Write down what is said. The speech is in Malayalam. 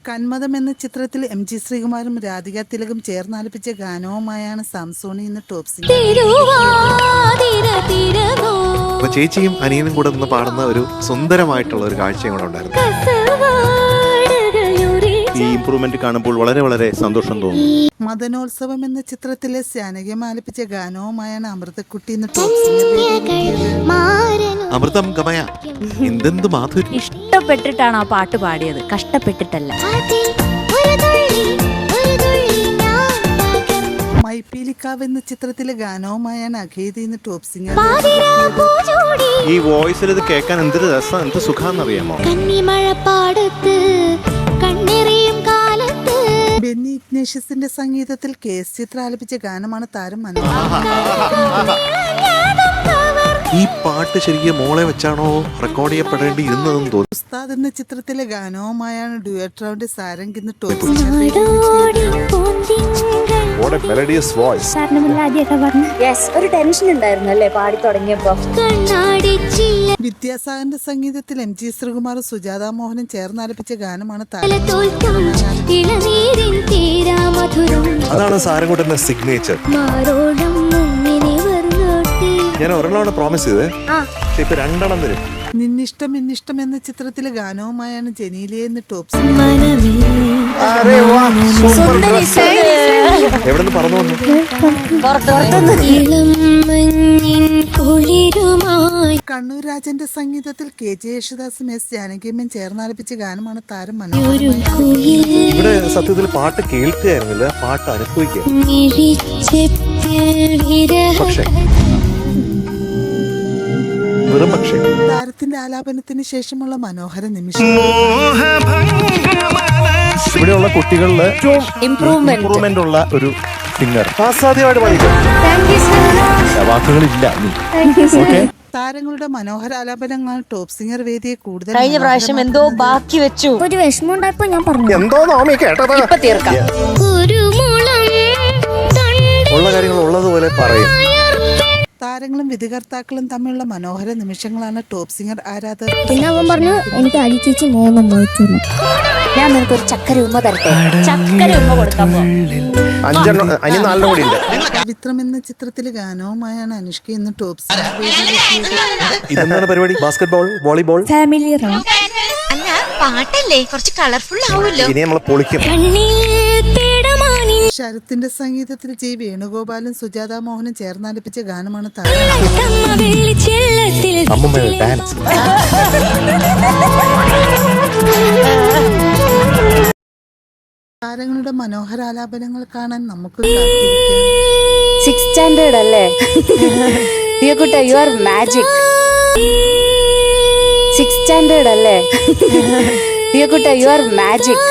കന്മദം എന്ന ചിത്രത്തിൽ MG ശ്രീകുമാരും രാധിക തിലകും ചേർന്നാലപിച്ച ഗാനവുമായാണ് സാംസോണി ഇന്ന് ടോപ് സിംഗർ. അപ്പൊ ചേച്ചിയും അനിയനും കൂടെ നിന്ന് പാടുന്ന ഒരു സുന്ദരമായിട്ടുള്ള ഒരു കാഴ്ചയും കൂടെ ഉണ്ടായിരുന്നു. ഈ ഇംപ്രൂവ്മെന്റ് കാണുമ്പോൾ വളരെ വളരെ സന്തോഷം തോന്നുന്നു. മദനോത്സവം എന്ന ചിത്രത്തിലെ ശാനകിയം ആലപിച്ച ഗാനവുമായാണ് അമൃതക്കുട്ടി ഇന്ന് ടോപ് സിംഗർ. അമൃതം ഗമയ എന്തെന്ത് മാധുര്യം. ഇഷ്ടപ്പെട്ടിട്ടാണ് ആ പാട്ട് പാടിയത്, കഷ്ടപ്പെട്ടിട്ടല്ല. മൈപ്പീലിക്കാവ് എന്ന ചിത്രത്തിലെ ഗാനവുമായാണ് അഖേദി ഇന്ന് ടോപ് സിംഗർ. ഈ വോയിസിൽ ഇത് കേൾക്കാൻ എന്തൊരു രസം, എന്ത് സുഖാന്നറിയാമോ. ബെന്നി ഇഗ്നേഷ്യസിന്റെ സംഗീതത്തിൽ KS ചിത്ര ആലപിച്ച ഗാനമാണ് താരം ഈ പാട്ട് ശരിക്കും മോളെ വെച്ചാണോ റെക്കോർഡ് ചെയ്യപ്പെടേണ്ടി ഇരുന്നതെന്ന് തോന്നുന്നു. ഉസ്താദ് എന്ന ചിത്രത്തിലെ ഗാനവുമായാണ് ഡ്യുവറ്റ് റൗണ്ട് സാരംഗ് ഇന്ന് ടോപ് സിംഗർ. ഒരു ടെൻഷൻ ഉണ്ടായിരുന്നു അല്ലേ പാടി തുടങ്ങിയപ്പോ. വിദ്യാസാഗറിന്റെ സംഗീതത്തിൽ MG ശ്രീകുമാറും സുജാത മോഹനും ചേർന്നാലപിച്ച ഗാനമാണ് താരം. അതാണ് സാരംകുട്ടന്റെ സിഗ്നേച്ചർ. ഞാൻ ഒരെണ്ണമാണ് പ്രോമിസ് ചെയ്തത്, പക്ഷെ ഇപ്പൊ രണ്ടെണ്ണം തരും. നിന്നിഷ്ടം എന്നിഷ്ടം എന്ന ചിത്രത്തിലെ ഗാനവുമായാണ് ജനീലിയ എന്ന് ടോപ് സിംഗർ. എവിടെ നിന്ന് പറഞ്ഞു വന്നു? കണ്ണൂർ രാജന്റെ സംഗീതത്തിൽ KJ യേശുദാസും S ജാനകിയമ്മയും ചേർന്നാലപിച്ച ഗാനമാണ് താരം മനോഹരം. ഇവിടെ സത്യത്തിൽ പാട്ട് കേൾക്കുകയായിരുന്നില്ല, പാട്ട് അനുഭവിക്കുക. പക്ഷേ വെറും പക്ഷേ താരത്തിന്റെ ആലാപനത്തിന് ശേഷമുള്ള മനോഹര നിമിഷം. ഇവിടെയുള്ള കുട്ടികളിൽ ഇംപ്രൂവ്മെന്റ് ഉള്ള ഒരു സിംഗർ. ആസാദ്യമായിട്ട് പാടിക്കും, വാക്കുകളില്ല. താരങ്ങളുടെ മനോഹര ആലാപനങ്ങളാണ് ടോപ് സിംഗർ വേദിയെ കൂടുതൽ. കഴിഞ്ഞ പ്രാവശ്യം എന്തോ ബാക്കി വെച്ചു, ഒരു വിഷമം ഉണ്ടായപ്പോ ഞാൻ പറഞ്ഞു എന്തോ നോമി കേട്ടത്. ഇപ്പൊ തീർക്കാം. ഉള്ള കാര്യങ്ങൾ ഉള്ളതുപോലെ പറയും. താരങ്ങളും വിധികർത്താക്കളും തമ്മിലുള്ള മനോഹര നിമിഷങ്ങളാണ് ടോപ് സിംഗർ ആരാധകർ. പിന്നെ അവൻ പറഞ്ഞു എനിക്ക് അരിച്ചേച്ചി 3 വഹിച്ചു. ഞാൻ നിനക്കൊരു ചക്കര ഉമ്മ തരട്ടെ. ചക്കര ഉമ്മ കൊടുക്കാൻ പോ. 5 അനി 4 കൂടി ഉണ്ട്. പവിത്രം എന്ന ചിത്രത്തിലെ ഗാനവുമായാണ് അനുഷ്ക ഇന്ന് ടോപ് സിംഗർ. ഇതെന്താണ് പരിപാടി? Basketball, volleyball, family round. അല്ല പാട്ടല്ലേ, കുറച്ച് കളർഫുൾ ആവുമല്ലോ. ഇനി നമ്മൾ പൊളിക്കും. ശരത്തിന്റെ സംഗീതത്തിൽ G വേണുഗോപാലും സുജാത മോഹനും ചേർന്നാലപിച്ച ഗാനമാണ് താരം. അമ്മമ്മയുടെ ഡാൻസ്. താരങ്ങളുടെ മനോഹര ആലാപനങ്ങൾ കാണാൻ നമുക്ക് 6th സ്റ്റാൻഡേർഡ് അല്ലേ? ദിയക്കുട്ട, you are magic. 6th standard അല്ലേ? ദിയക്കുട്ട, യു ആർ മാജിക്.